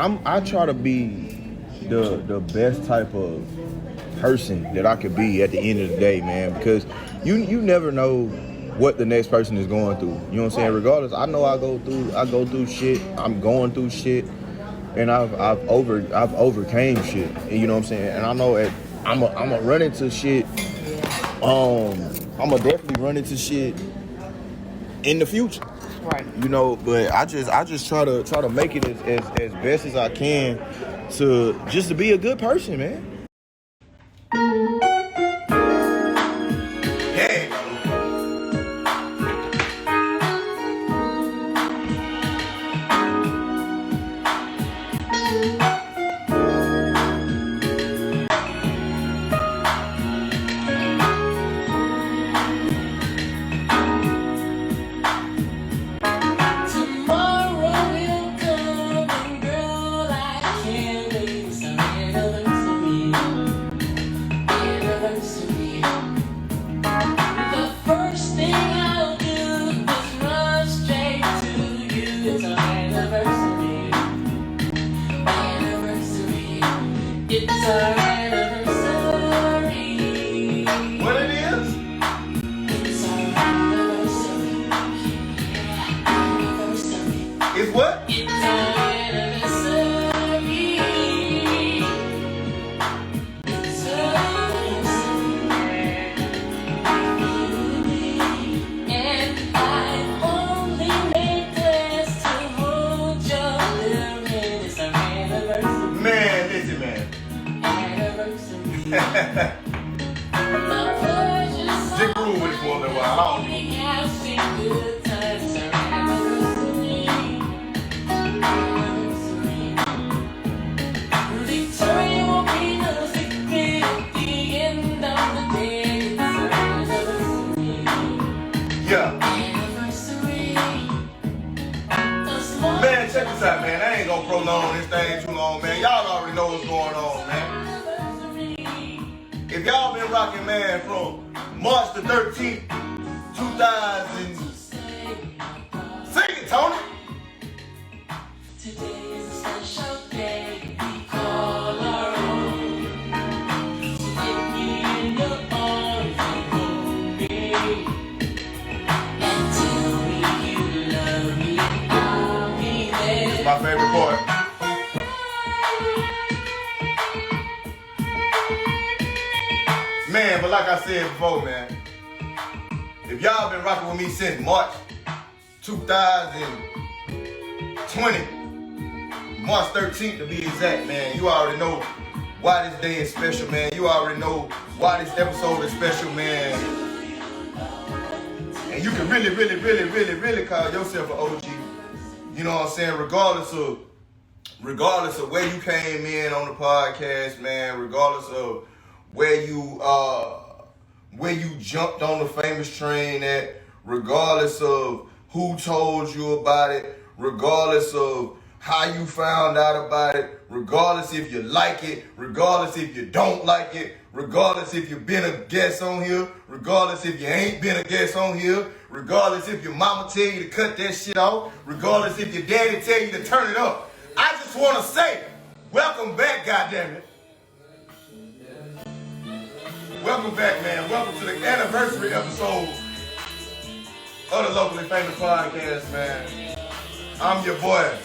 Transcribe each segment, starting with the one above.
I try to be the best type of person that I could be at the end of the day, man, because you never know what the next person is going through. You know what I'm saying? Regardless, I know I go through shit. I'm going through shit, and I've overcame shit. You know what I'm saying? And I know I'm a run into shit. I'm gonna definitely run into shit in the future. Right. You know, but I just try to make it as best as I can to be a good person, man. Yeah. It's what? It's our anniversary. It's our anniversary. And I only made plans to hold your little hand. It's our anniversary. Man, listen, man. Anniversary. Dick Rule with it for a little while. Yeah. Man, check this out, man. I ain't gonna prolong this thing too long, man. Y'all already know what's going on, man. If y'all been rocking, man, from March the 13th, 2000. Sing it, Tony. Today is a special day. We call our own. So get me in your arms and hold me. My favorite part. Man, but like I said before, man, if y'all been rocking with me since March 2020, March 13th to be exact, man, you already know why this day is special, man. You already know why this episode is special, man. And you can really call yourself an OG. You know what I'm saying? Regardless of where you came in on the podcast, man, regardless of where you jumped on the famous train at, regardless of who told you about it, regardless of how you found out about it, regardless if you like it, regardless if you don't like it, regardless if you've been a guest on here, regardless if you ain't been a guest on here, regardless if your mama tell you to cut that shit off, regardless if your daddy tell you to turn it up. I just want to say, welcome back, goddammit. Welcome back, man. Welcome to the anniversary episode of the Locally Famous Podcast, man. I'm your boy,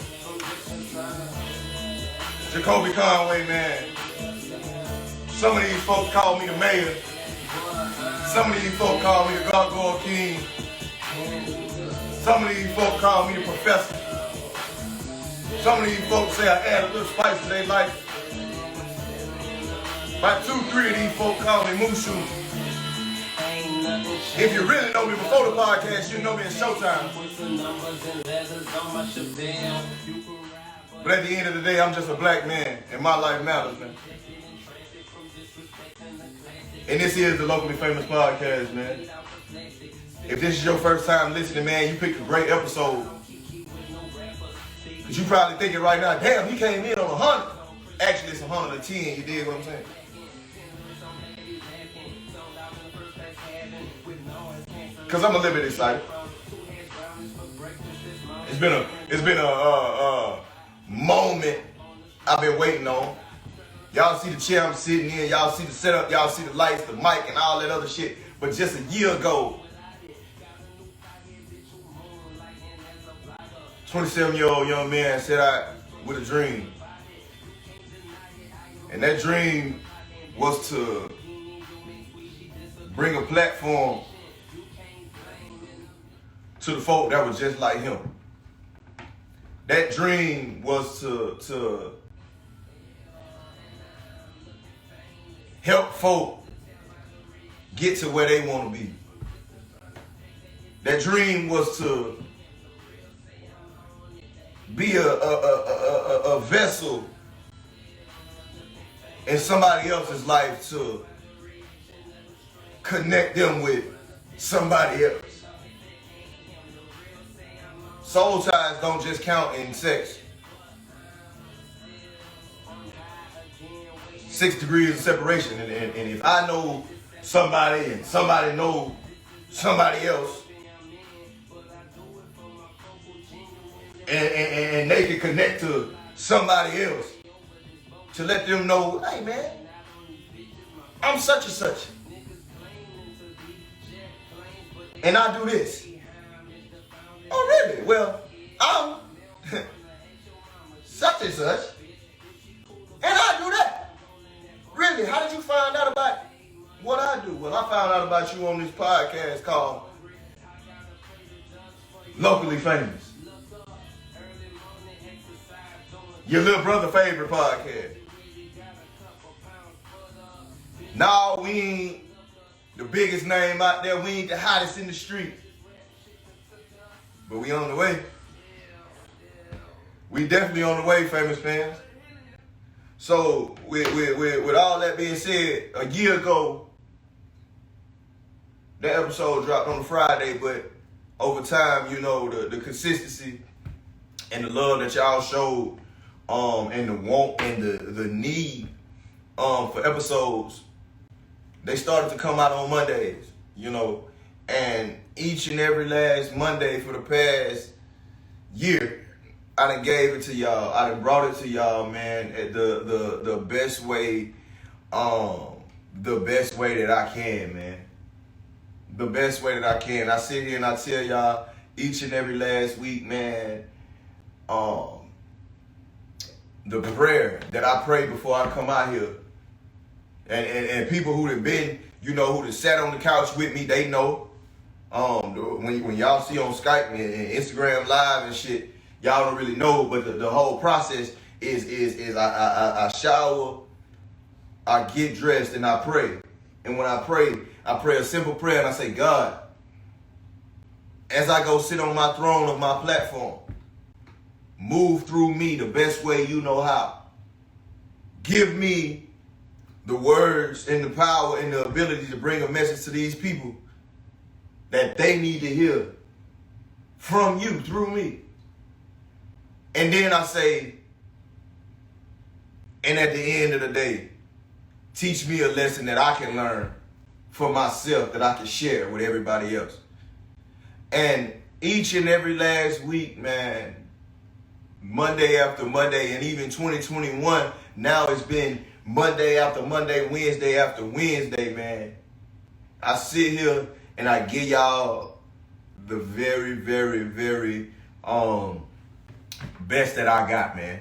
Jacolby Conway, man. Some of these folks call me the mayor. Some of these folks call me the Gargoyle King. Some of these folks call me the professor. Some of these folks say I add a little spice to their life. About 2-3 of these folks call me Mushu. If you really know me before the podcast, you know me in Showtime. But at the end of the day, I'm just a black man, and my life matters, man. And this is the Locally Famous Podcast, man. If this is your first time listening, man, you picked a great episode. Because you probably thinking right now, damn, he came in on 100. Actually, it's 110, you dig what I'm saying? Because I'm a little bit excited. It's been a moment I've been waiting on. Y'all see the chair I'm sitting in, y'all see the setup, y'all see the lights, the mic, and all that other shit. But just a year ago, 27-year-old young man set out with a dream. And that dream was to bring a platform to the folk that was just like him. That dream was to help folk get to where they want to be. That dream was to be a vessel in somebody else's life to connect them with somebody else. Soul ties don't just count in sex. 6 degrees of separation. And if I know somebody and somebody knows somebody else, and they can connect to somebody else to let them know, hey man, I'm such and such. And I do this. Oh really? Well, I'm such and such. And I do that. Really? How did you find out about what I do? Well, I found out about you on this podcast called Locally Famous. Your little brother favorite podcast. No, we ain't the biggest name out there. We ain't the hottest in the street. But we on the way. We definitely on the way, famous fans. So with all that being said, a year ago, that episode dropped on a Friday, but over time, you know, the consistency and the love that y'all showed, and the want and the need for episodes, they started to come out on Mondays, you know, and each and every last Monday for the past year, I done gave it to y'all. I done brought it to y'all, man, at the best way, the best way that I can, man. The best way that I can. I sit here and I tell y'all each and every last week, man, the prayer that I pray before I come out here. And people who have been, you know, who have sat on the couch with me, they know. When y'all see on Skype and Instagram Live and shit, y'all don't really know, but the whole process is I shower, I get dressed, and I pray. And when I pray a simple prayer and I say, God, as I go sit on my throne of my platform, move through me the best way you know how. Give me the words and the power and the ability to bring a message to these people that they need to hear from you through me. And then I say, and at the end of the day, teach me a lesson that I can learn for myself that I can share with everybody else. And each and every last week, man, Monday after Monday, and even 2021, now it's been Monday after Monday, Wednesday after Wednesday, man. I sit here and I give y'all the very, very, very best that I got, man.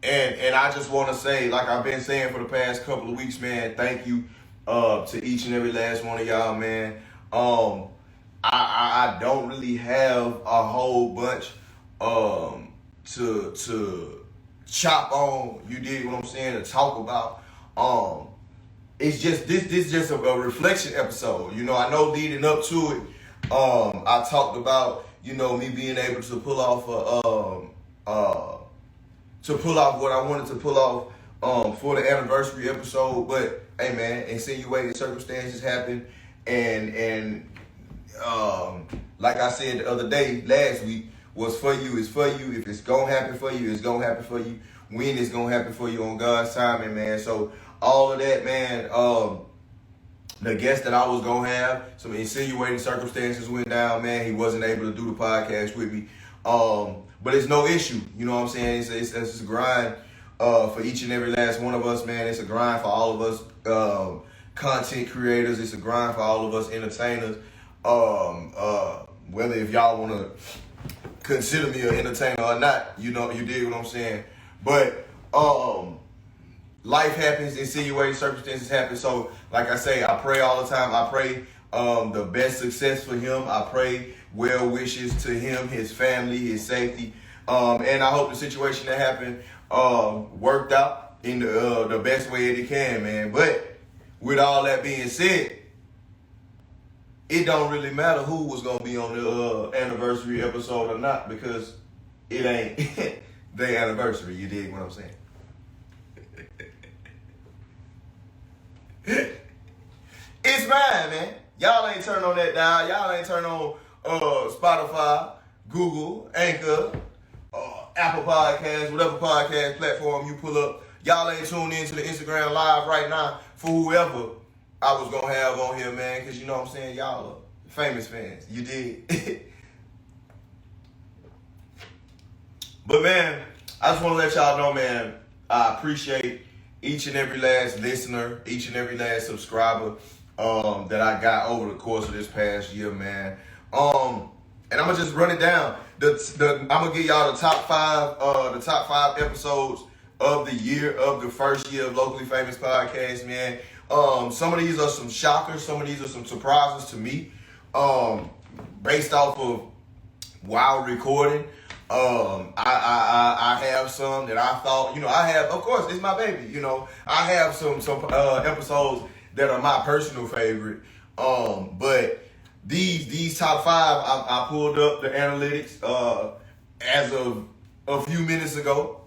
And I just want to say, like I've been saying for the past couple of weeks, man, thank you to each and every last one of y'all, man. I don't really have a whole bunch to chop on, you dig what I'm saying, to talk about. It's just this just a reflection episode. You know, I know leading up to it, I talked about, you know, me being able to pull off what I wanted to pull off for the anniversary episode. But hey man, insinuating circumstances happen, and like I said the other day, last week, what's for you is for you. If it's gonna happen for you, it's gonna happen for you. When it's gonna happen for you on God's timing, man. So all of that, man, the guest that I was gonna have, some insinuating circumstances went down, man. He wasn't able to do the podcast with me. But it's no issue, you know what I'm saying? It's a grind for each and every last one of us, man. It's a grind for all of us content creators. It's a grind for all of us entertainers. Whether if y'all want to consider me an entertainer or not, you dig what I'm saying. But life happens, insinuating circumstances happen. So, like I say, I pray all the time. I pray the best success for him. I pray well wishes to him, his family, his safety. And I hope the situation that happened worked out in the best way it can, man. But with all that being said, it don't really matter who was gonna be on the anniversary episode or not, because it ain't their anniversary. You dig what I'm saying? It's mine, man. Y'all ain't turn on that dial. Y'all ain't turn on Spotify, Google, Anchor, Apple Podcasts, whatever podcast platform you pull up. Y'all ain't tuned into the Instagram Live right now for whoever I was going to have on here, man, because you know what I'm saying? Y'all are famous fans. You did. But, man, I just want to let y'all know, man, I appreciate each and every last listener, each and every last subscriber that I got over the course of this past year, man. And I'm going to just run it down. I'm going to give y'all the top five episodes of the year, of the first year of Locally Famous Podcast, man. Some of these are some shockers. Some of these are some surprises to me, based off of wild recording. I have some that I thought, of course, it's my baby, I have some episodes that are my personal favorite. But these top five, I pulled up the analytics, as of a few minutes ago.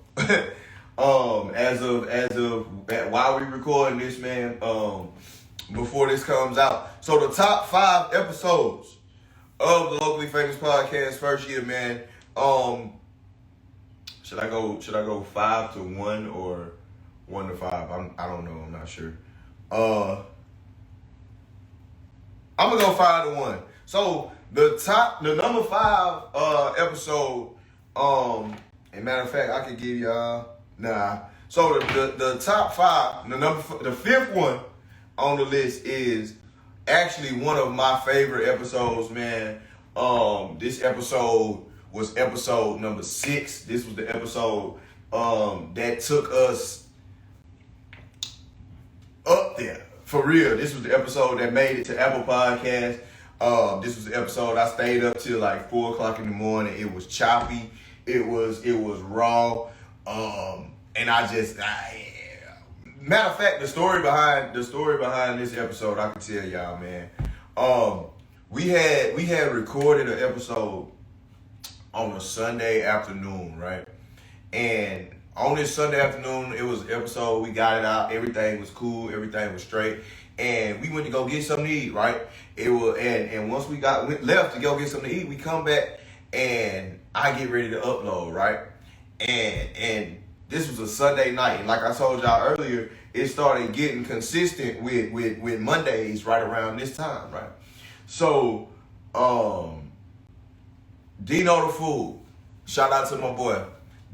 As of while we recording this, man, before this comes out. So the top 5 episodes of the Locally Famous Podcast first year, man. Should I go 5 to 1 or 1 to 5? I don't know. I'm not sure. I'm gonna go 5 to 1. So the number 5 episode. And matter of fact, I could give y'all. Nah. So the top 5, the 5th one on the list is actually one of my favorite episodes, man. This episode was episode number 6. This was the episode that took us up there. For real. This was the episode that made it to Apple Podcasts. This was the episode I stayed up till like 4 o'clock in the morning. It was choppy. It was raw. And matter of fact, the story behind this episode, I can tell y'all, man. We had recorded an episode on a Sunday afternoon, right? And on this Sunday afternoon, it was an episode, we got it out, everything was cool, everything was straight, and we went to go get something to eat, right? It was, and once we left to go get something to eat, we come back and I get ready to upload, right? And this was a Sunday night, and like I told y'all earlier, it started getting consistent with Mondays right around this time, right? So, Dino the Fool, shout out to my boy.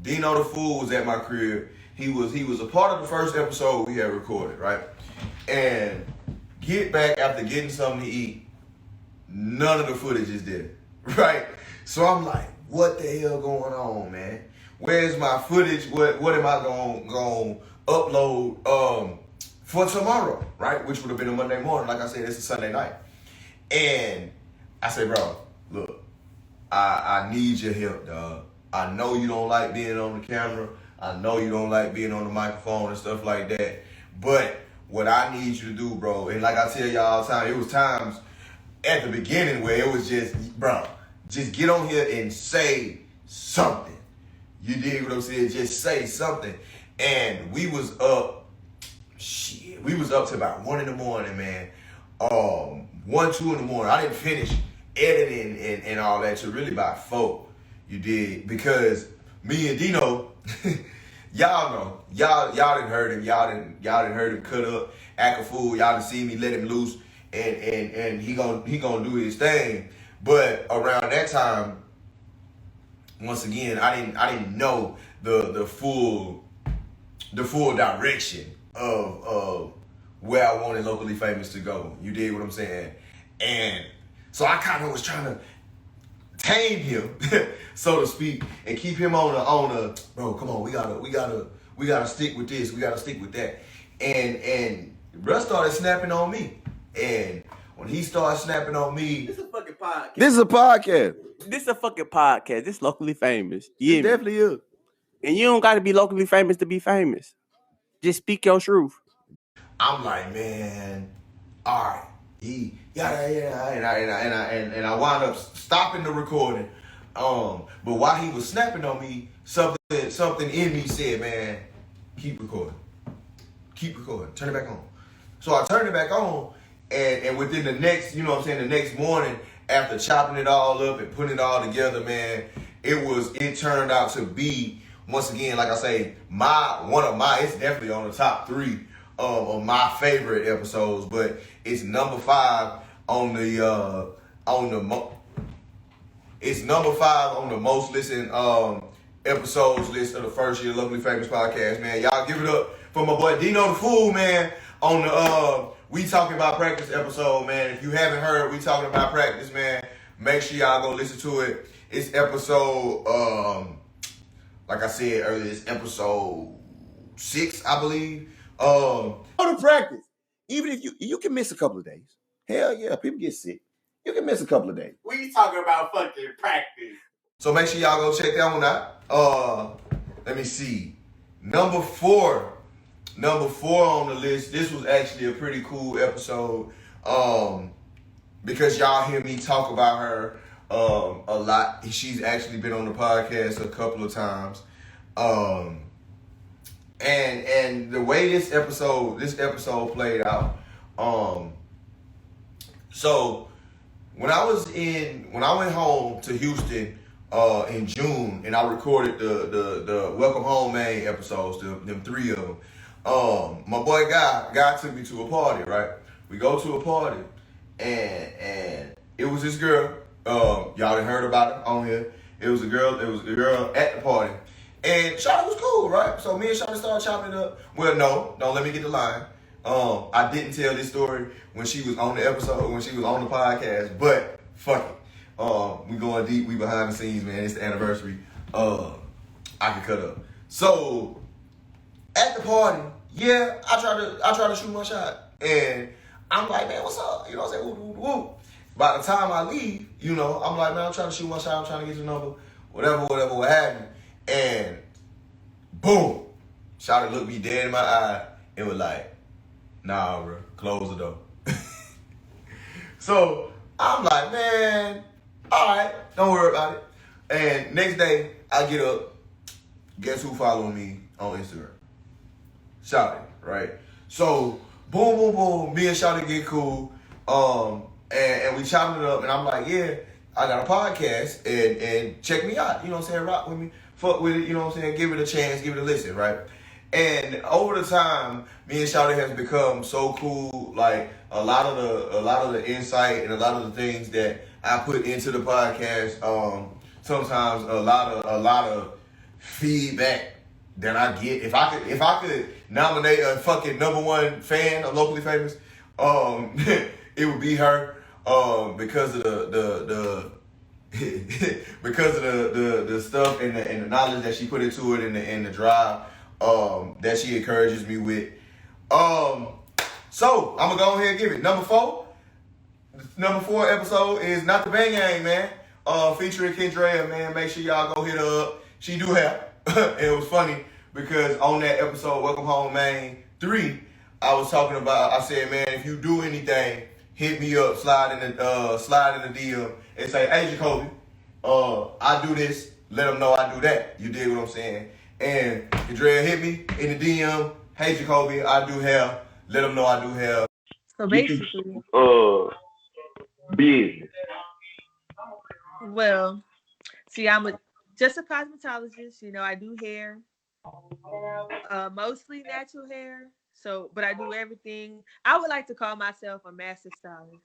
Dino the Fool was at my crib. He was a part of the first episode we had recorded, right? And get back after getting something to eat, none of the footage is there, right? So I'm like, what the hell going on, man? Where's my footage? What am I going upload for tomorrow, right? Which would have been a Monday morning. Like I said, it's a Sunday night. And I say, bro, look, I need your help, dog. I know you don't like being on the camera. I know you don't like being on the microphone and stuff like that. But what I need you to do, bro, and like I tell y'all all the time, it was times at the beginning where it was just, bro, just get on here and say something. You dig what I'm saying? Just say something. And we was up to about 1 in the morning, man. 1, 2 in the morning. I didn't finish editing and all that till really about 4. You did, because me and Dino, y'all know, y'all done heard him, y'all done heard him cut up, act a fool, y'all done see me let him loose, and he gonna do his thing. But around that time, once again, I didn't know the full the full direction of where I wanted Locally Famous to go. You dig what I'm saying? And so I kind of was trying to tame him, so to speak, and keep him on a bro. Come on, we gotta stick with this. We gotta stick with that. And Russ started snapping on me, and when he started snapping on me, this is a fucking podcast. This is a podcast. This is a fucking podcast. This is Locally Famous. It definitely is. And you don't got to be locally famous to be famous. Just speak your truth. I'm like, man, all right. And I wound up stopping the recording. But while he was snapping on me, something in me said, man, keep recording. Turn it back on. So I turned it back on, and within the next, you know what I'm saying, the next morning, after chopping it all up and putting it all together, man, it turned out to be, once again, like I say, it's definitely on the top 3 of my favorite episodes, but it's number 5 on the most listened episodes list of the first year Locally Famous podcast, man. Y'all give it up for my boy Dino the Fool, man, on the We Talking About Practice episode, man. If you haven't heard We Talking About Practice, man, make sure y'all go listen to it. It's episode, like I said earlier, it's episode 6, I believe. Go to practice. Even if you can miss a couple of days. Hell yeah, people get sick. You can miss a couple of days. We talking about fucking practice. So make sure y'all go check that one out. Let me see. Number four on the list. This was actually a pretty cool episode. Because y'all hear me talk about her a lot. She's actually been on the podcast a couple of times. And the way this episode played out. So when I went home to Houston in June, and I recorded the Welcome Home Maine episodes, them 3 of them. My boy Guy took me to a party, right? We go to a party, and it was this girl. Y'all done heard about it on here. It was a girl at the party. And Shawty was cool, right? So me and Shawty started chopping it up. Well, no, don't let me get the line. I didn't tell this story when she was on the episode, when she was on the podcast, but fuck it. We going deep, we behind the scenes, man. It's the anniversary. I can cut up. So at the party, yeah, I try to shoot my shot. And I'm like, man, what's up? You know what I'm saying? Woo, woo, woo. By the time I leave, you know, I'm like, man, I'm trying to shoot my shot, I'm trying to get your number, whatever, what happened. And boom, Shawty looked me dead in my eye and was like, nah, bro, close the door. So I'm like, man, all right, don't worry about it. And next day, I get up. Guess who following me on Instagram? Shawty, right? So boom, boom, boom. Me and Shawty get cool. And we chopping it up. And I'm like, yeah, I got a podcast. And check me out. You know what I'm saying? Rock with me. Fuck with it. You know what I'm saying? Give it a chance. Give it a listen, right? And over the time, me and Shawty has become so cool. Like a lot of the insight and a lot of the things that I put into the podcast. Sometimes a lot of feedback that I get. If I could nominate a fucking number 1 fan of Locally Famous, it would be her. Because of the stuff and the knowledge that she put into it and the drive that she encourages me with. So I'm gonna go ahead and give it number 4. Number 4 episode is Not the Bang Gang, man. Featuring Kendra, man. Make sure y'all go hit her up. She do have. And it was funny because on that episode, Welcome Home Maine 3, I said, man, if you do anything, hit me up, slide in the DM and say, hey, Jacolby, I do this. Let them know I do that. You dig what I'm saying? And Kendra hit me in the DM. Hey, Jacolby, I do hair. Let them know I do hair. So basically, Business. well, see, I'm just a cosmetologist. You know, I do hair, mostly natural hair. So, but I do everything. I would like to call myself a master stylist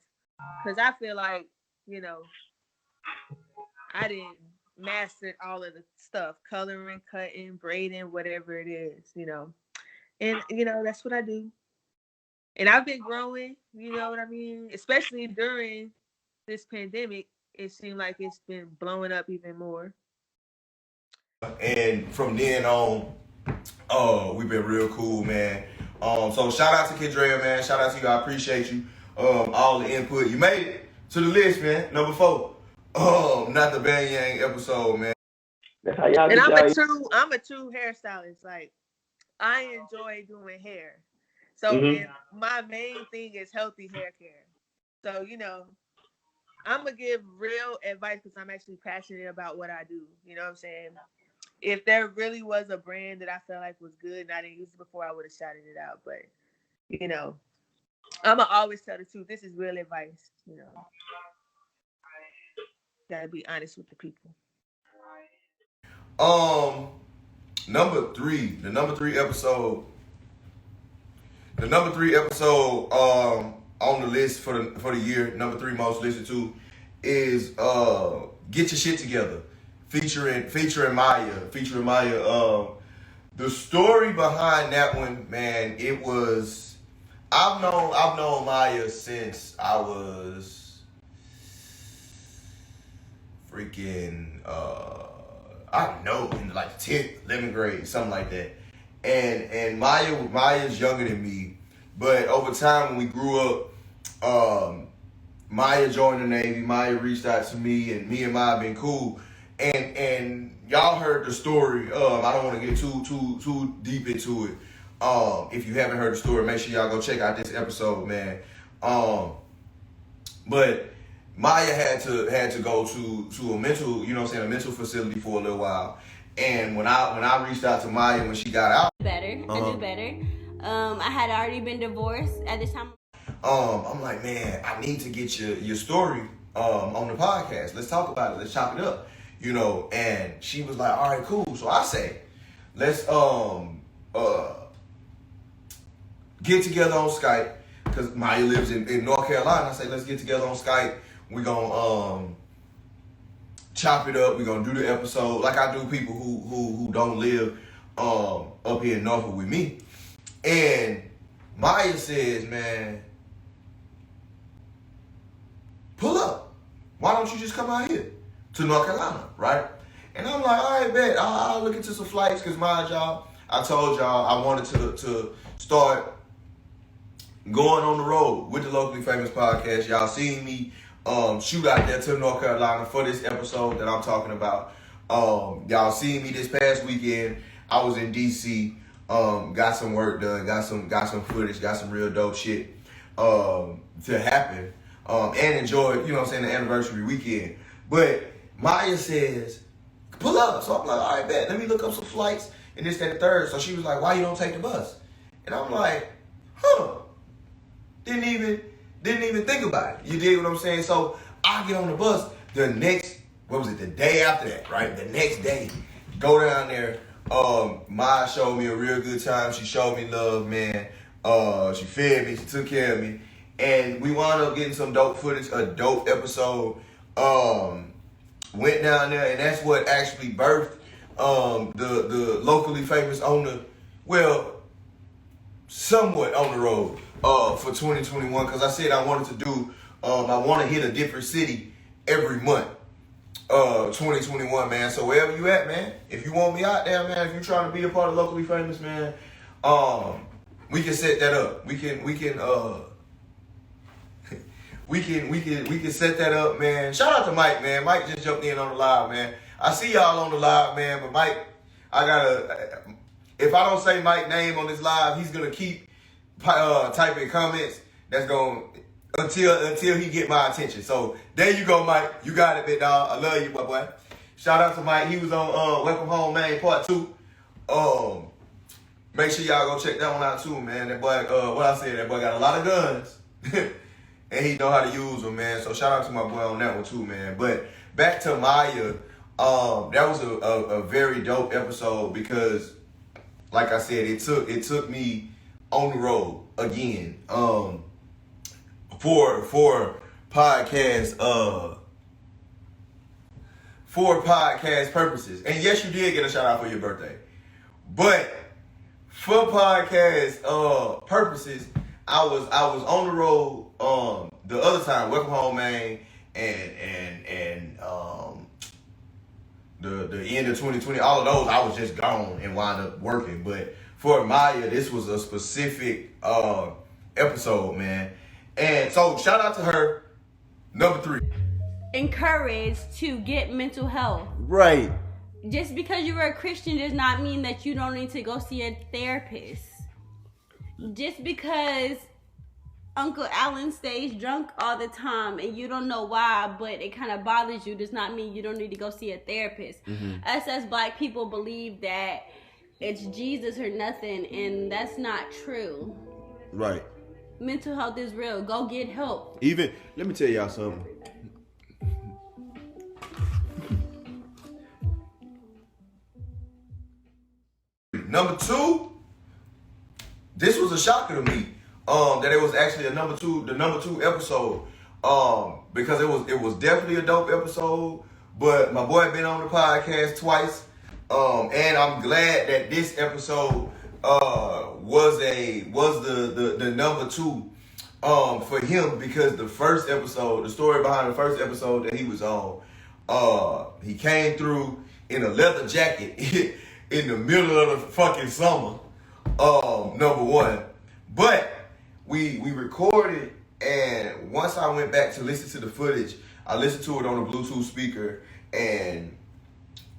because I feel like, you know, I didn't master all of the stuff, coloring, cutting, braiding, whatever it is, you know. And that's what I do. And I've been growing, you know what I mean? Especially during this pandemic, it seemed like it's been blowing up even more. And from then on, we've been real cool, man. So shout out to Kendra, man. Shout out to you. I appreciate you. All the input. You made it to the list, man. Number 4. Not the Bang Yang episode, man. That's how y'all And get y'all. I'm a true hairstylist. Like, I enjoy doing hair. So Mhm. and my main thing is healthy hair care. So, I'm gonna give real advice because I'm actually passionate about what I do. You know what I'm saying? If there really was a brand that I felt like was good and I didn't use it before, I would have shouted it out. But I'm gonna always tell the truth. This is real advice. Gotta be honest with the people. Number 3, the number 3 episode. The number 3 episode on the list for the year, number 3 most listened to, is Get Your Shit Together, featuring Maya. The story behind that one, man, it was I've known Maya since I was freaking I don't know, in like 10th, 11th grade, something like that. And Maya's younger than me, but over time when we grew up, Maya joined the Navy. Maya reached out to me, and me and Maya been cool. And y'all heard the story. I don't want to get too deep into it. If you haven't heard the story, make sure y'all go check out this episode, man. But Maya had to go to a mental, a mental facility for a little while. And when I reached out to Maya when she got out, I do better. I had already been divorced at this time. I'm like, man, I need to get your story on the podcast. Let's talk about it. Let's chop it up, And she was like, all right, cool. So I say, let's get together on Skype, because Maya lives in North Carolina. I say, let's get together on Skype. We're gonna chop it up. We're gonna do the episode like I do people who don't live up here in Norfolk with me. And Maya says, man, pull up. Why don't you just come out here to North Carolina, right? And I'm like, all right, bet. I'll look into some flights, because my job, I told y'all I wanted to start going on the road with the Locally Famous Podcast. Y'all seen me shoot out there to North Carolina for this episode that I'm talking about. Y'all seen me this past weekend. I was in DC, got some work done, got some footage, got some real dope shit to happen, and enjoy, the anniversary weekend. But Maya says, pull up. So I'm like, all right, bet. Let me look up some flights and this, that, and the third. So she was like, why you don't take the bus? And I'm like, Didn't even think about it. You dig what I'm saying? So I get on the bus the day after that, right? The next day, go down there. Maya showed me a real good time. She showed me love, man. She fed me. She took care of me. And we wound up getting some dope footage, a dope episode. Went down there, and that's what actually birthed the Locally Famous somewhat on the road for 2021, because I said I wanted to do, I want to hit a different city every month. 2021, man. So wherever you at, man, if you want me out there, man, if you're trying to be a part of Locally Famous, man, we can set that up. We can set that up, man. Shout out to Mike, man. Mike just jumped in on the live, man. I see y'all on the live, man, but Mike, if I don't say Mike's name on this live, he's gonna keep typing comments. That's going until he get my attention. So there you go, Mike. You got it, big dog. I love you, my boy. Shout out to Mike. He was on Welcome Home, man, part 2. Make sure y'all go check that one out too, man. That boy, that boy got a lot of guns, and he know how to use them, man. So shout out to my boy on that one too, man. But back to Maya, that was a very dope episode, because, like I said, it took me on the road again, for podcast purposes. And yes, you did get a shout out for your birthday, but for podcast purposes, I was on the road the other time, Welcome Home Man, and the end of 2020, all of those I was just gone and wound up working. But for Maya, this was a specific episode, man. And so shout out to her. Number 3. Encouraged to get mental health. Right. Just because you're a Christian does not mean that you don't need to go see a therapist. Just because Uncle Alan stays drunk all the time and you don't know why, but it kind of bothers you, does not mean you don't need to go see a therapist. Mm-hmm. Us as black people believe that it's Jesus or nothing, and that's not true. Right. Mental health is real. Go get help. Even, let me tell y'all something. Number 2, this was a shocker to me. That it was actually the number two episode. Because it was definitely a dope episode. But my boy been on the podcast twice. And I'm glad that this episode was the number 2 for him, because the first episode, the story behind the first episode that he was on, he came through in a leather jacket in the middle of the fucking summer. Number 1. But we recorded, and once I went back to listen to the footage, I listened to it on a Bluetooth speaker, and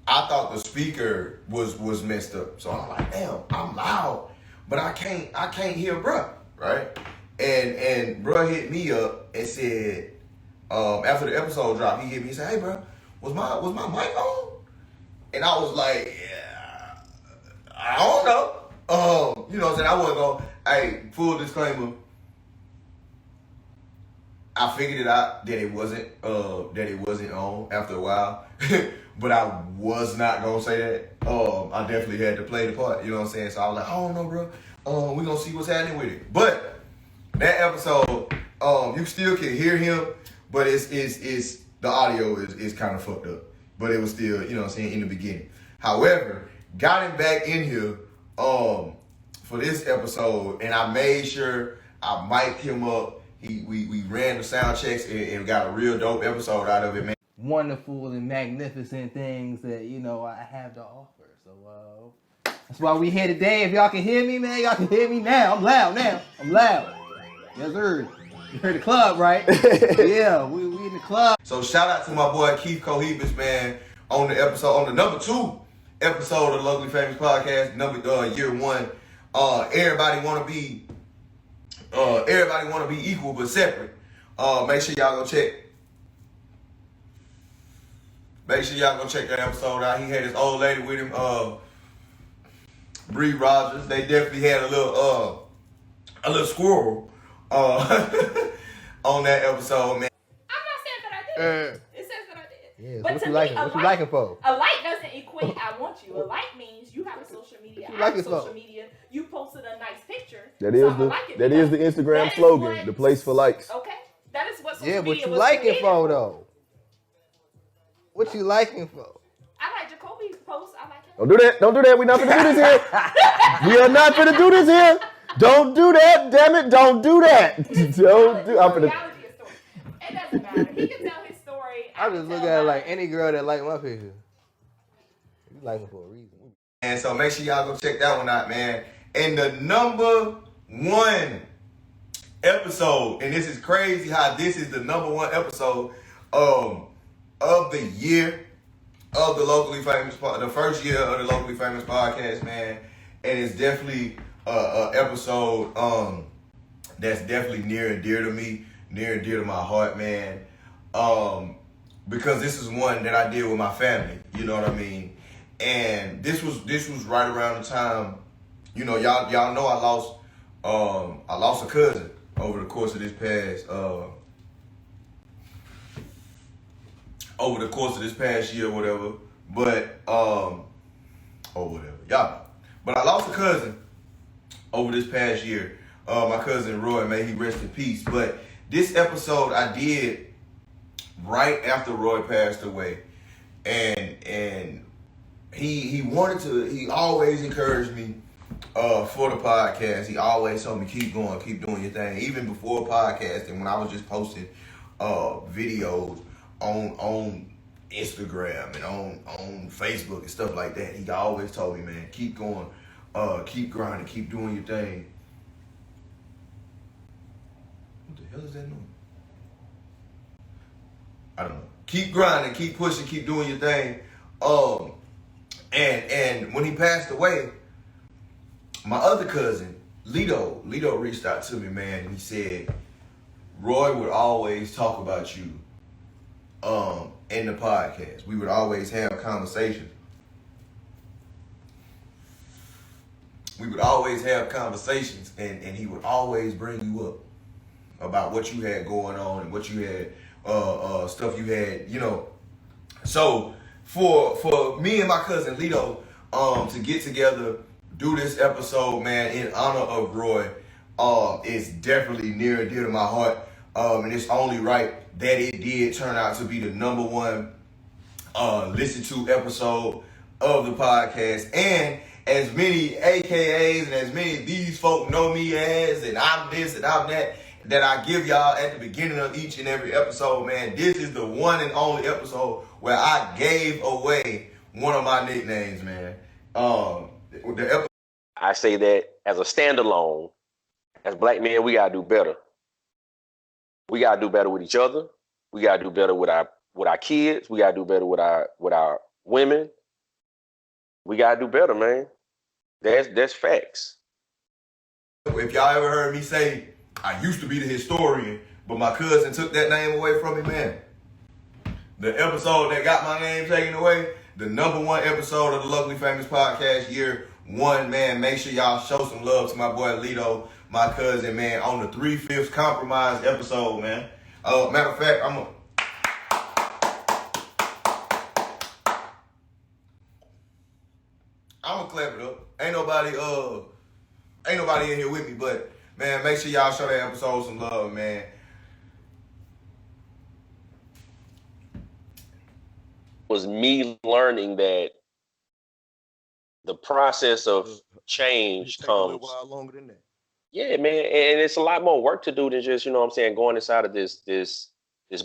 I thought the speaker was messed up. So I'm like, damn, I'm loud, but I can't hear bruh, right? And bruh hit me up and said, after the episode dropped, he hit me and said, hey bruh, was my mic on? And I was like, yeah, I don't know. You know what I'm saying? I wasn't going, hey, full disclaimer, I figured it out that it wasn't on after a while. But I was not gonna say that. I definitely had to play the part, you know what I'm saying? So I was like, I don't know, bro. We gonna see what's happening with it. But that episode, you still can hear him, but it's the audio is kind of fucked up. But it was still, you know what I'm saying, in the beginning. However, got him back in here for this episode, and I made sure I mic'd him up. We ran the sound checks and got a real dope episode out of it, man. Wonderful and magnificent things that, I have to offer. So that's why we here today. If y'all can hear me, man, y'all can hear me now. I'm loud now. I'm loud. Yes, sir. You heard the club, right? Yeah, we in the club. So shout out to my boy Keith Cohebus, man, on the number 2 episode of the Locally Famous Podcast, year 1. Everybody wanna be equal but separate. Make sure y'all go check that episode out. He had his old lady with him, Bree Rogers. They definitely had a little squirrel on that episode, man. I'm not saying that I did. It says that I did. Yeah, but what to you me, liking? What you liking for? A like doesn't equate I want you. A like means you have a social media. I have a social media. You posted a nice picture. That is the Instagram slogan. The place for likes. Okay, that is what social Yeah, media what you was liking created for though? What you liking for? I like Jacolby's post. I like him. Don't do that. Don't do that. We're not going to do this here. We are not going to do this here. Don't do that. Damn it. Don't do that. Don't do. I'm going to. It doesn't matter. He can tell his story. I just look at it like any girl that like my picture. You like her for a reason. And so make sure y'all go check that one out, man. And the number 1 episode, and this is crazy how this is the number 1 episode of the year of the Locally Famous, the first year of the Locally Famous Podcast, man. And it's definitely a episode that's definitely near and dear to me, near and dear to my heart, man. Because this is one that I did with my family, you know what I mean? And this was right around the time, y'all know I lost a cousin over the course of this past year or whatever. But whatever. Y'all know. But I lost a cousin over this past year. My cousin Roy, may he rest in peace. But this episode I did right after Roy passed away. And he always encouraged me for the podcast. He always told me, keep going, keep doing your thing. Even before podcasting, when I was just posting videos on Instagram and on Facebook and stuff like that, he always told me, man, keep going, keep grinding, keep doing your thing. What the hell is that noise? I don't know. Keep grinding, keep pushing, keep doing your thing. And when he passed away, my other cousin, Lito reached out to me, man, and he said, Roy would always talk about you in the podcast. We would always have conversations. We would always have conversations, and he would always bring you up about what you had going on and what you had, stuff you had, you know. So for me and my cousin Lito to get together, do this episode, man, in honor of Roy, is definitely near and dear to my heart. And it's only right that it did turn out to be the number one listened to episode of the podcast. And as many AKAs and as many of these folk know me as, and I'm this and I'm that I give y'all at the beginning of each and every episode, man, this is the one and only episode where I gave away one of my nicknames, man. I say that as a standalone, as black men, we gotta do better. We gotta do better with each other. We gotta do better with our kids. We gotta do better with our women. We gotta do better, man. That's facts. If y'all ever heard me say I used to be the historian, but my cousin took that name away from me, man. The episode that got my name taken away, the number one episode of the Locally Famous Podcast, year one, man. Make sure y'all show some love to my boy Lito, my cousin, man, on the 3/5 compromise episode, man. Matter of fact, I'm gonna clap it up. Ain't nobody in here with me, but man, make sure y'all show that episode some love, man. Was me learning that the process of change comes. A little while longer than that. Yeah, man, and it's a lot more work to do than just, you know what I'm saying, going inside of this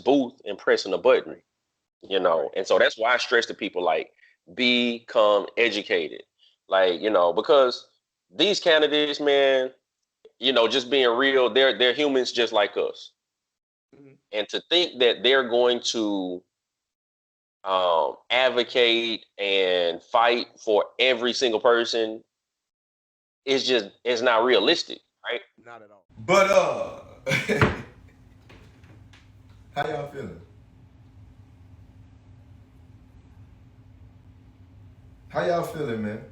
booth and pressing a button, you know. And so that's why I stress to people, like, become educated, like, you know, because these candidates, man, you know, just being real, they're humans just like us. Mm-hmm. And to think that they're going to advocate and fight for every single person it's not realistic, right? Not at all. But how y'all feeling? How y'all feeling, man?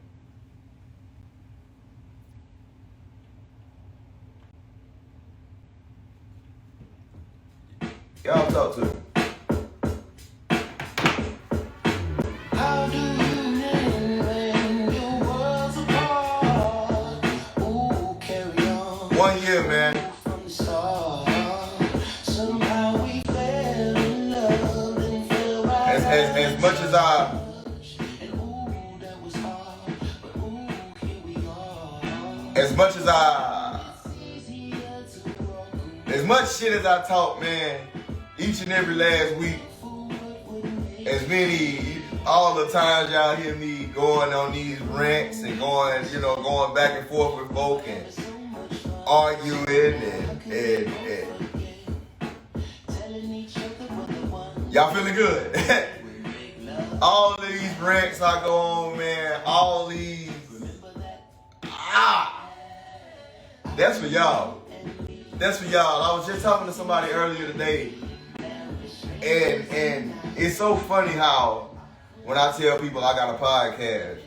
Y'all talk to me. How do you know when your worlds apart? Ooh, carry on. 1 year, man. From the start, somehow we fell in love and fell right as much as as much shit as I talk, man, each and every last week, all the times y'all hear me going on these rants and going back and forth with folk and arguing and y'all feeling good. All of these rants I go on, man, all these, that's for y'all. That's for y'all. I was just talking to somebody earlier today, and it's so funny how when I tell people I got a podcast,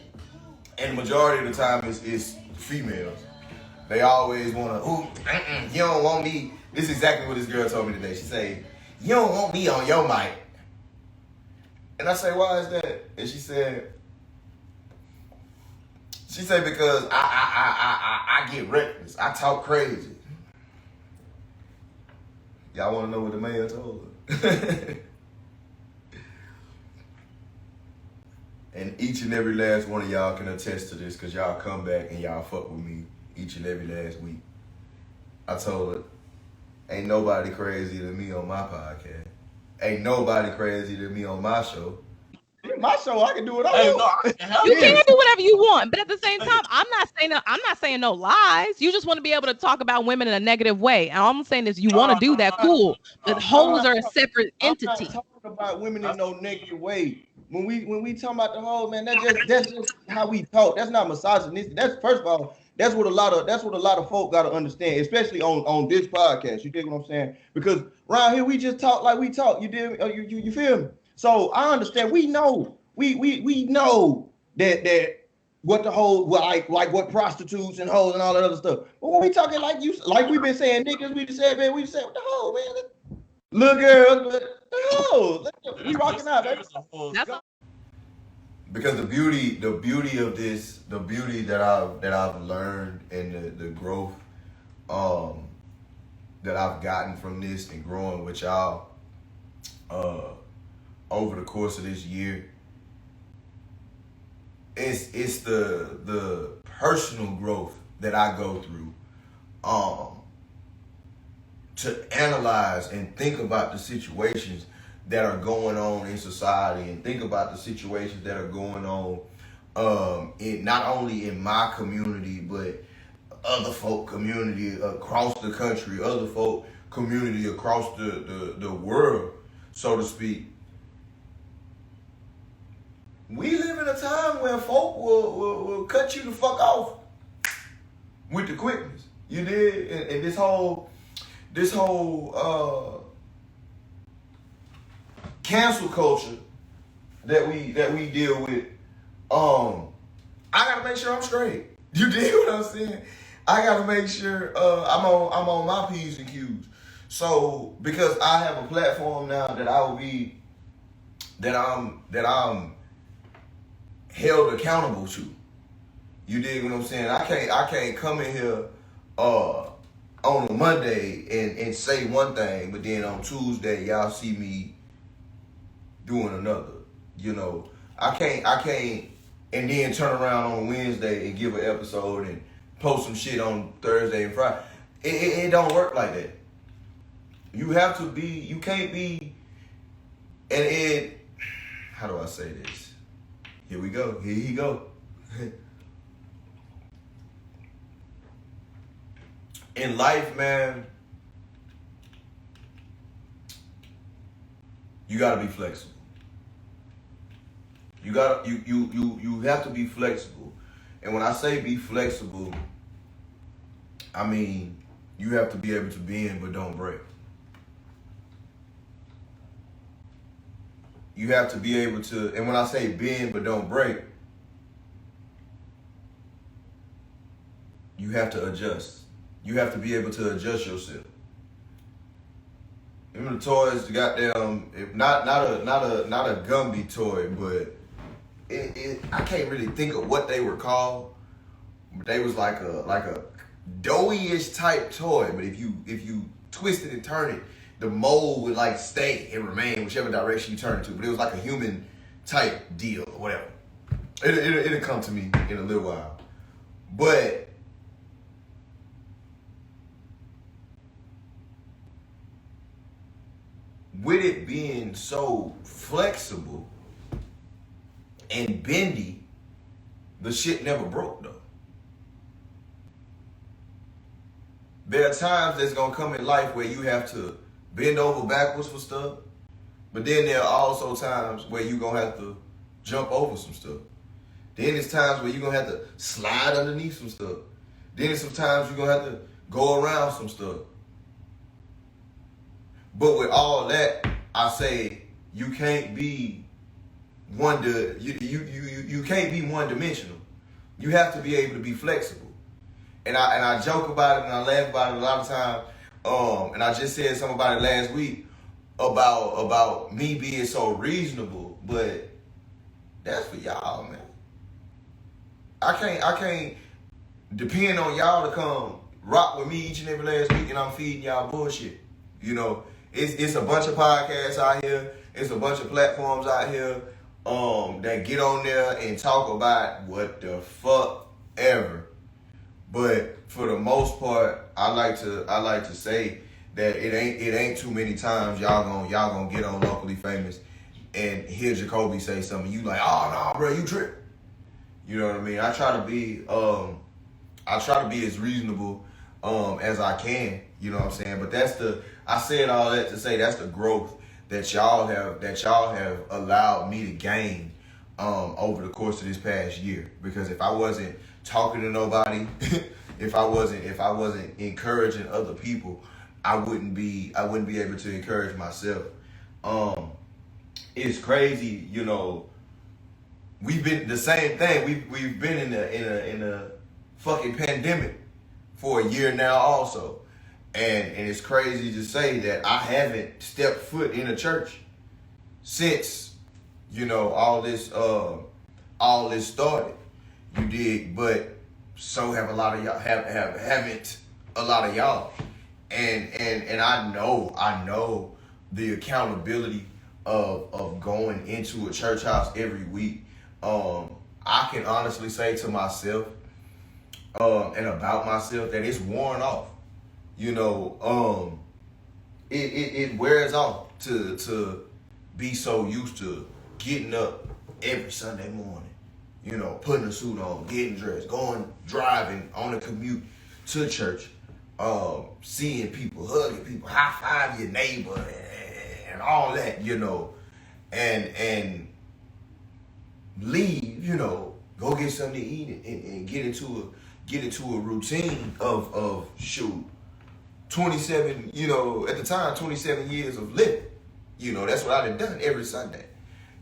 and the majority of the time it's females, they always want to, you don't want me. This is exactly what this girl told me today. She said, you don't want me on your mic. And I say, why is that? And she said, because I get reckless. I talk crazy. Y'all want to know what the man told her? And each and every last one of y'all can attest to this because y'all come back and y'all fuck with me each and every last week. I told her, ain't nobody crazier than me on my podcast. Ain't nobody crazier than me on my show. My show, I can do what I want. You can do whatever you want, but at the same time, I'm not saying no lies. You just want to be able to talk about women in a negative way. And all I'm saying is, you want to do that, cool. But hoes are a separate entity. I'm not talking about women in no negative way. When we talking about the hoes, man, that's just how we talk. That's not misogynistic. That's first of all, that's what a lot of folk got to understand, especially on this podcast. You dig what I'm saying? Because around here we just talk like we talk. You dig? You feel me? So I understand. We know we know that what the whole like what prostitutes and hoes and all that other stuff. But when we talking like we've been saying niggas, we just said, man, we just said what the hoe, man. Little girls, but the hoe. We rocking out, baby. Because the beauty of this, the beauty that I've learned and the growth that I've gotten from this and growing with y'all over the course of this year, it's the personal growth that I go through to analyze and think about the situations that are going on in society and think about the situations that are going on in not only in my community but other folk community across the country, other folk community across the world, so to speak. We live in a time where folk will cut you the fuck off with the quickness. You did, and this whole cancel culture that we deal with. I gotta make sure I'm straight. You dig what I'm saying? I gotta make sure I'm on my P's and Q's. So because I have a platform now that I'm held accountable to. You dig what I'm saying? I can't come in here on a Monday and say one thing, but then on Tuesday y'all see me doing another. You know, I can't and then turn around on Wednesday and give an episode and post some shit on Thursday and Friday. It don't work like that. You can't be, and how do I say this? Here we go. Here you go. In life, man, you gotta be flexible. You have to be flexible. And when I say be flexible, I mean you have to be able to bend but don't break. You have to be able to, and when I say bend but don't break, you have to adjust. You have to be able to adjust yourself. Remember the toys, the goddamn, not a Gumby toy, but I can't really think of what they were called. But they was like a doughy-ish type toy. But if you twist it and turn it, the mold would like stay and remain whichever direction you turn it to. But it was like a human type deal or whatever. It'll come to me in a little while. But with it being so flexible and bendy, the shit never broke though. There are times that's gonna come in life where you have to bend over backwards for stuff, but then there are also times where you're gonna have to jump over some stuff. Then there's times where you're gonna have to slide underneath some stuff. Then there's some times you're gonna have to go around some stuff. But with all that, I say you can't be you can't be one dimensional. You have to be able to be flexible. And I joke about it and I laugh about it a lot of times. And I just said something about it last week about me being so reasonable, but that's for y'all, man. I can't depend on y'all to come rock with me each and every last week and I'm feeding y'all bullshit. You know, it's a bunch of podcasts out here. It's a bunch of platforms out here. that get on there and talk about what the fuck ever. But for the most part, I like to say that it ain't too many times y'all gonna get on Locally Famous and hear Jacolby say something. You like, oh no, bro, you trip. You know what I mean? I try to be as reasonable as I can. You know what I'm saying? But I said all that to say that's the growth that y'all have allowed me to gain over the course of this past year. Because if I wasn't talking to nobody, if I wasn't encouraging other people, I wouldn't be able to encourage myself. It's crazy, you know. We've been the same thing. We've been in a fucking pandemic for a year now also. And it's crazy to say that I haven't stepped foot in a church since, you know, all this started. You dig? But so have a lot of y'all haven't a lot of y'all. And I know the accountability of going into a church house every week. I can honestly say to myself and about myself that it's worn off. You know, it wears off to be so used to getting up every Sunday morning, you know, putting a suit on, getting dressed, driving on a commute to church, seeing people, hugging people, high five your neighbor and all that, you know, and leave, you know, go get something to eat and get into a routine of shoot. 27, you know, at the time, 27 years of living. You know, that's what I've done every Sunday.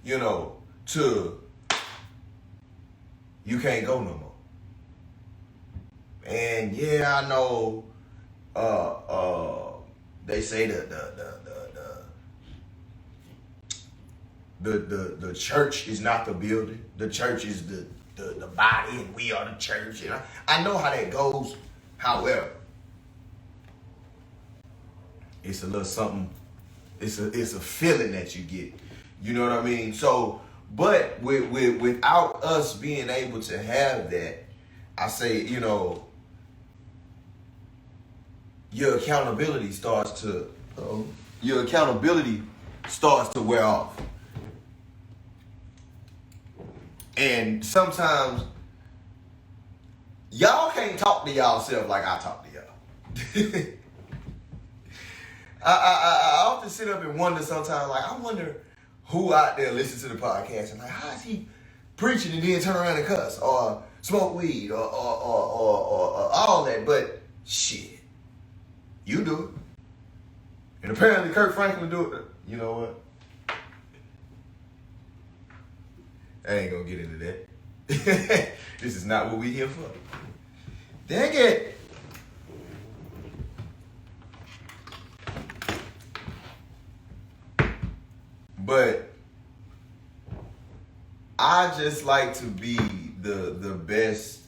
You know, to you can't go no more. And yeah, I know they say the church is not the building. The church is the body and we are the church. And I know how that goes. However, it's a little something. It's a feeling that you get. You know what I mean? So, but without us being able to have that, I say, you know, your accountability starts to wear off. And sometimes y'all can't talk to y'allself like I talk to y'all. I often sit up and wonder sometimes, like, I wonder who out there listens to the podcast and like, how is he preaching and then turn around and cuss or smoke weed or all that? But shit, you do it. And apparently Kirk Franklin do it. You know what? I ain't gonna get into that. This is not what we here for. Dang it. But I just like to be the best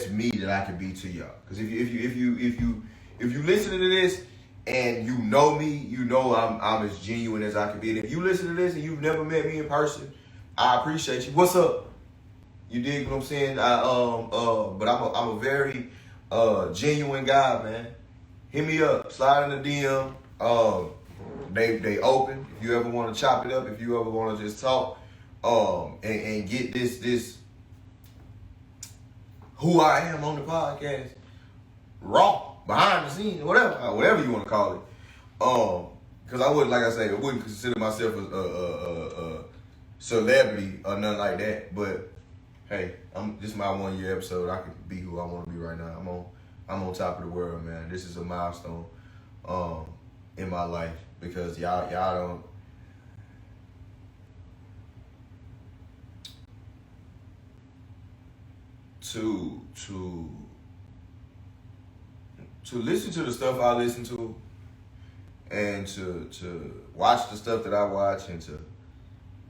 me that I can be to y'all. Because if you listen to this and you know me, you know I'm as genuine as I can be. And if you listen to this and you've never met me in person, I appreciate you. What's up? You dig what I'm saying? But I'm a very genuine guy, man. Hit me up, slide in the DM. They open. If you ever want to chop it up, if you ever want to just talk, and get this who I am on the podcast raw, behind the scenes, whatever you want to call it. Because I wouldn't, like I say, I wouldn't consider myself a celebrity or nothing like that. But hey, this is my 1 year episode. I can be who I want to be right now. I'm on top of the world, man. This is a milestone in my life. Because y'all don't to listen to the stuff I listen to and to watch the stuff that I watch and to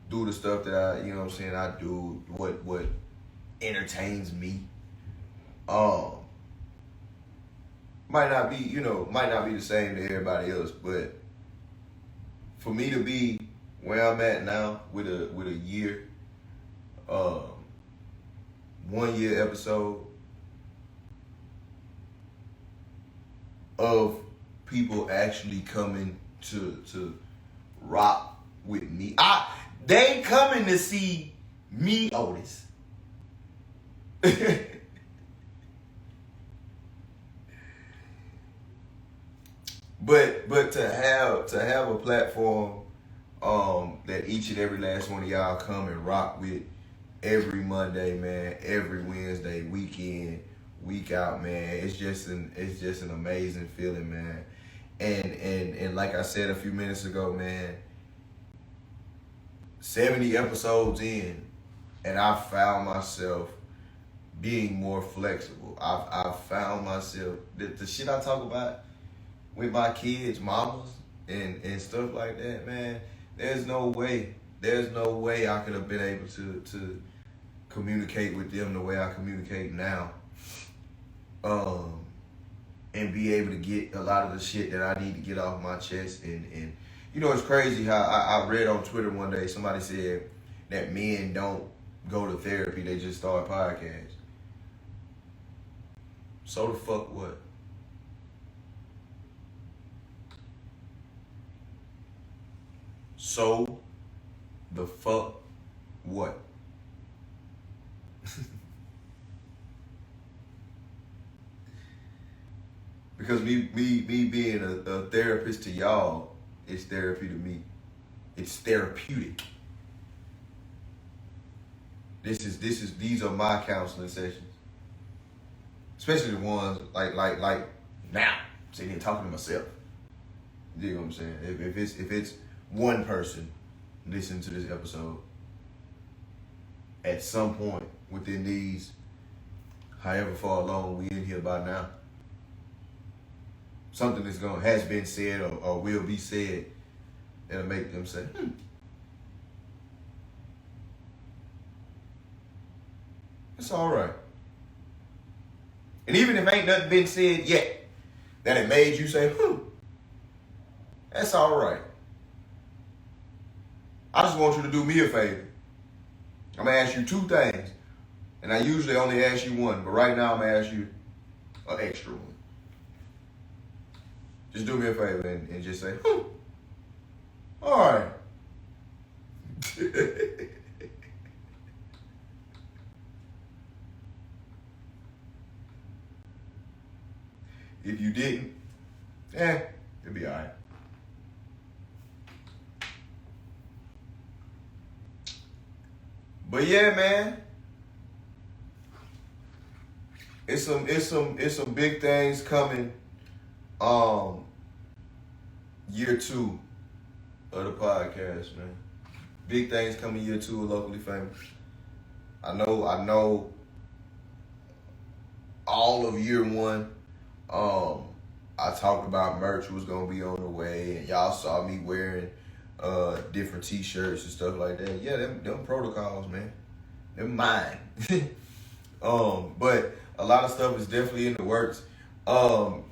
do the stuff that I, you know what I'm saying, I do what entertains me. Might not be the same to everybody else, but for me to be where I'm at now with a year, 1 year episode of people actually coming to rock with me. They coming to see me, Otis. But to have a platform that each and every last one of y'all come and rock with every Monday, man, every Wednesday, week in, week out, man, it's just an amazing feeling, man. And like I said a few minutes ago, man, 70 episodes in, and I found myself being more flexible. I found myself the shit I talk about with my kids, mamas, and stuff like that, man. There's no way I could have been able to communicate with them the way I communicate now. And be able to get a lot of the shit that I need to get off my chest. And you know, it's crazy how I read on Twitter one day, somebody said that men don't go to therapy, they just start podcasts. So the fuck what? So the fuck what? Because me being a therapist to y'all, it's therapy to me. It's therapeutic. These are my counseling sessions. Especially the ones like now, sitting here talking to myself. You know what I'm saying? If it's one person listening to this episode, at some point within these, however far along we in here by now, something has been said or will be said that'll make them say, it's all right. And even if ain't nothing been said yet, that it made you say, that's all right. I just want you to do me a favor. I'm going to ask you 2 things. And I usually only ask you one, but right now I'm going to ask you an extra one. Just do me a favor and just say, all right. If you didn't, it'll be all right. But yeah, man, it's some big things coming. Year 2 of the podcast, man. Big things coming year 2 of Locally Famous. I know all of year 1, I talked about merch was gonna be on the way, and y'all saw me wearing different t-shirts and stuff like that. Yeah, them protocols, man. They're mine. But a lot of stuff is definitely in the works. And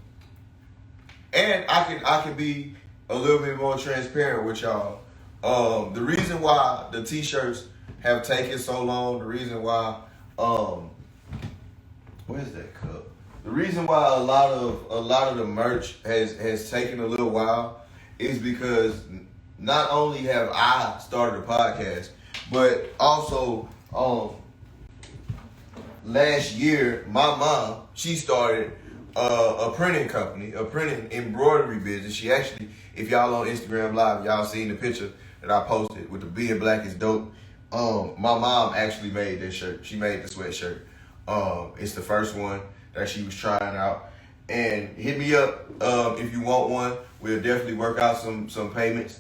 I can be a little bit more transparent with y'all. The reason why the t-shirts have taken so long, the reason why where's that cup? The reason why a lot of the merch has taken a little while is because not only have I started a podcast, but also last year my mom, she started a printing company, a printing embroidery business. She actually, if y'all on Instagram Live, y'all seen the picture that I posted with the being black is dope. My mom actually made this shirt. She made the sweatshirt. It's the first one that she was trying out. And hit me up if you want one. We'll definitely work out some payments.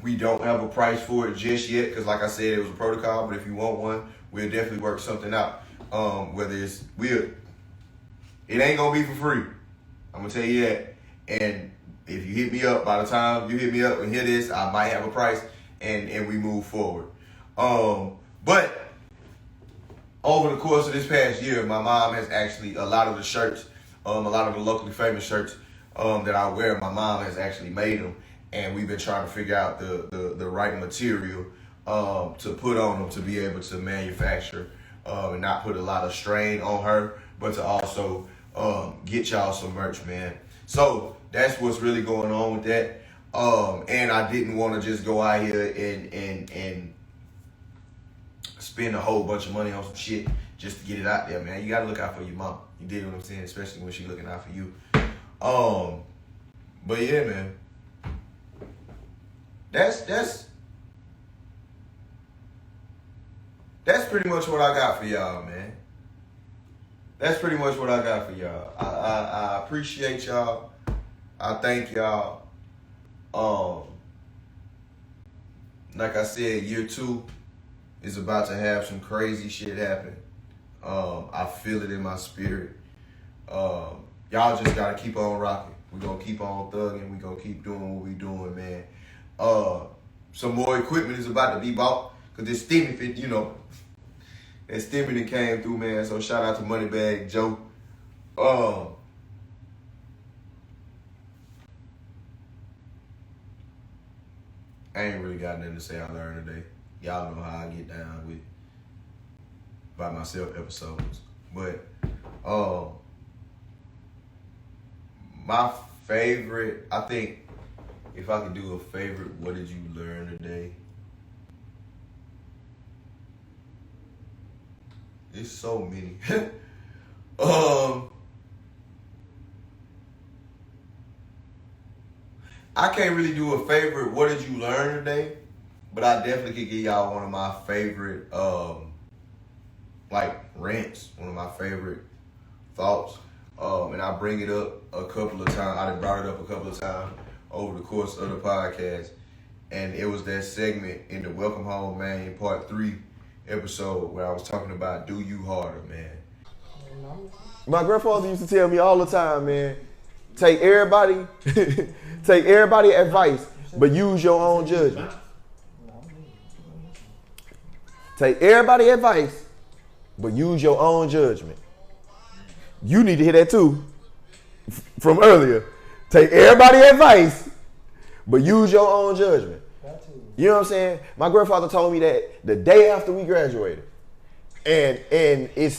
We don't have a price for it just yet because, like I said, it was a protocol. But if you want one, we'll definitely work something out. It ain't gonna be for free. I'm gonna tell you that. And if you hit me up, by the time you hit me up and hear this, I might have a price and we move forward. But over the course of this past year, my mom has actually, a lot of the shirts, a lot of the Locally Famous shirts that I wear, my mom has actually made them. and we've been trying to figure out the right material to put on them to be able to manufacture and not put a lot of strain on her, but to also get y'all some merch, man. So that's what's really going on with that. And I didn't want to just go out here and spend a whole bunch of money on some shit just to get it out there, man. You gotta look out for your mom. You dig what I'm saying? Especially when she's looking out for you. But yeah, man. That's pretty much what I got for y'all, man. That's pretty much what I got for y'all. I appreciate y'all. I thank y'all. Like I said, year 2 is about to have some crazy shit happen. I feel it in my spirit. Y'all just gotta keep on rocking. We're gonna keep on thugging. We're gonna keep doing what we doing, man. Some more equipment is about to be bought because this steaming fit, you know, that steaming that came through, man. So shout out to Moneybag Joe. I ain't really got nothing to say I learned today. Y'all know how I get down with by myself episodes. But my favorite, I think if I could do a favorite, what did you learn today? It's so many. I can't really do a favorite, what did you learn today? But I definitely could give y'all one of my favorite, like rants, one of my favorite thoughts. And I bring it up a couple of times. I brought it up a couple of times over the course of the podcast. And it was that segment in the Welcome Home, Man, Part 3 episode where I was talking about do you harder, man. My grandfather used to tell me all the time, man, take everybody advice, but use your own judgment. Take everybody advice, but use your own judgment. You need to hear that too from earlier. Take everybody advice, but use your own judgment. You know what I'm saying? My grandfather told me that the day after we graduated. And it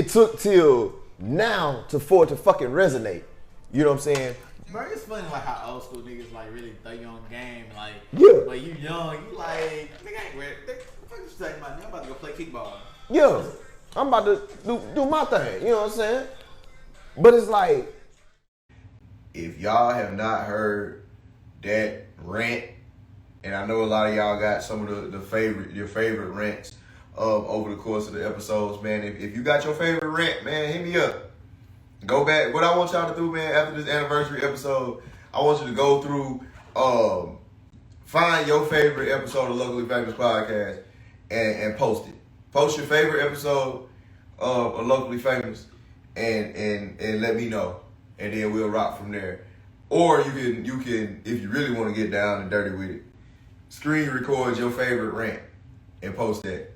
took till now for it to fucking resonate. You know what I'm saying? Bro, it's funny like how old school niggas like really throw you on game. Like, yeah. But you young, you like, nigga ain't ready. What you talking about? I'm about to go play kickball. Yeah. I'm about to do my thing. You know what I'm saying? But it's like, if y'all have not heard that rant, and I know a lot of y'all got some of your favorite rants over the course of the episodes, man. If you got your favorite rant, man, hit me up. Go back. What I want y'all to do, man, after this anniversary episode, I want you to go through, find your favorite episode of Locally Famous Podcast and post it. Post your favorite episode of Locally Famous and let me know, and then we'll rock from there. Or you can if you really want to get down and dirty with it, screen record your favorite rant and post that.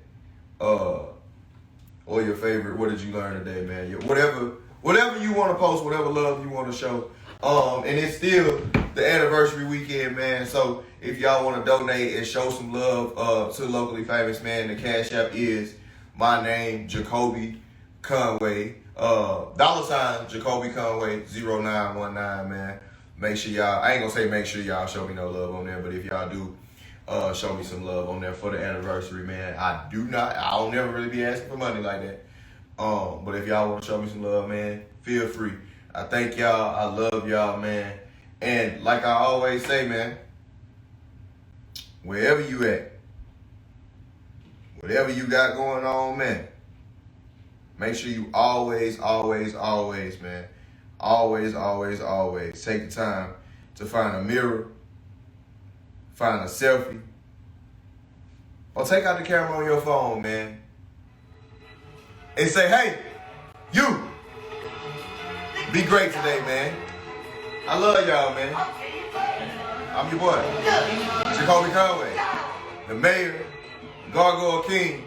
Or your favorite, what did you learn today, man? Whatever you want to post, whatever love you want to show. And it's still the anniversary weekend, man. So if y'all want to donate and show some love to Locally Famous, man, the Cash App is my name, Jacolby Conway. $ Jacolby Conway 0919, man. Make sure y'all, I ain't gonna say make sure y'all show me no love on there, but if y'all do show me some love on there for the anniversary, man. I don't never really be asking for money like that. But if y'all want to show me some love, man, feel free. I thank y'all. I love y'all, man. And like I always say, man, wherever you at, whatever you got going on, man, make sure you always, man, always take the time to find a mirror, find a selfie, or take out the camera on your phone, man, and say, hey, you, be great today, man. I love y'all, man. I'm your boy, Jacolby Conway, the mayor, Gargoyle King,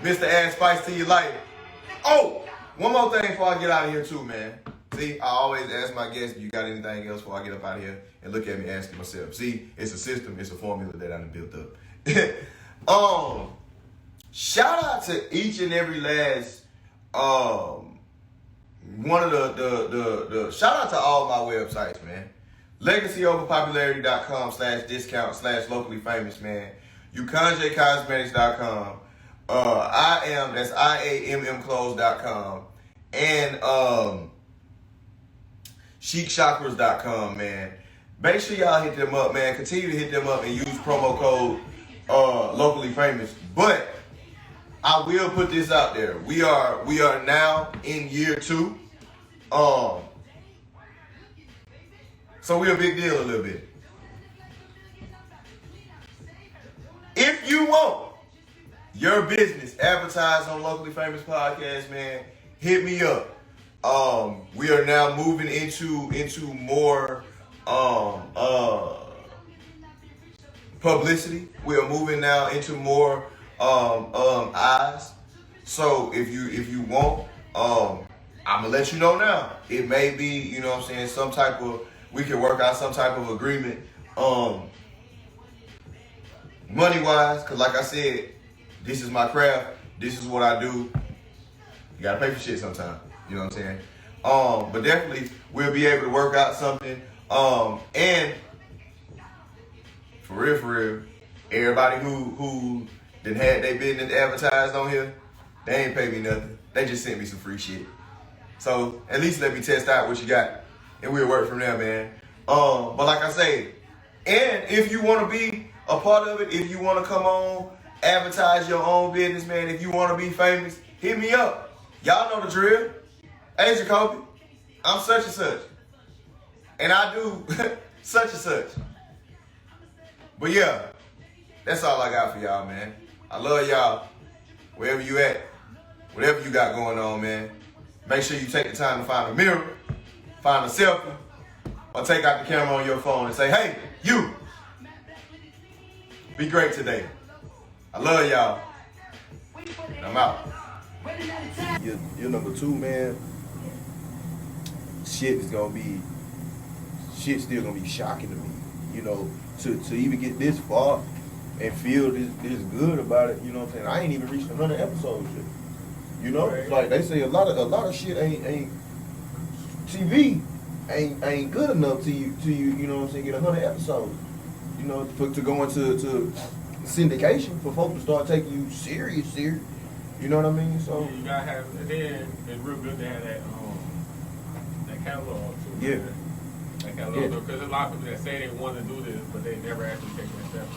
Mr. Add Spice to your life. Oh, one more thing before I get out of here too, man. See, I always ask my guests, "You got anything else?" Before I get up out of here and look at me asking myself. See, it's a system, it's a formula that I done built up. Shout out to each and every last one of the shout out to all my websites, man. LegacyOverPopularity.com/discount/locally famous, man. UkonJCosmetics.com. that's IAMMclothes.com. And ChicChakras.com, man. Make sure y'all hit them up, man. Continue to hit them up and use promo code locally famous. But I will put this out there. We are now in year 2. So we're a big deal a little bit. If you want your business advertised on Locally Famous Podcast, man, hit me up. We are now moving into more publicity. We are moving now into more eyes. So if you want, I'm gonna let you know now. It may be, you know what I'm saying, we can work out some type of agreement, money wise, cause like I said, this is my craft. This is what I do. You gotta pay for shit sometimes. You know what I'm saying? But definitely we'll be able to work out something. And for real, everybody who done had their business advertised on here, they ain't pay me nothing. They just sent me some free shit. So at least let me test out what you got, and we'll work from there, man. But like I say, and if you want to be a part of it, if you want to come on, advertise your own business, man. If you want to be famous, hit me up. Y'all know the drill. Hey, Jacolby, I'm such and such, and I do such and such. But yeah, that's all I got for y'all, man. I love y'all. Wherever you at, whatever you got going on, man. Make sure you take the time to find a mirror, find a selfie, or take out the camera on your phone and say, "Hey, you, be great today." I love y'all. I'm out. You're number 2, man. Shit's still gonna be shocking to me. You know, to even get this far and feel this good about it. You know what I'm saying? I ain't even reached 100 episodes yet. You know, right. Like they say, a lot of shit ain't TV ain't good enough to you. You know what I'm saying? Get 100 episodes. You know, to go into syndication for folks to start taking you serious. You know what I mean? So you gotta have. And then it's real good to have that catalog too. Yeah. Man. That catalog, because there's a lot of people that say they want to do this, but they never actually take that step.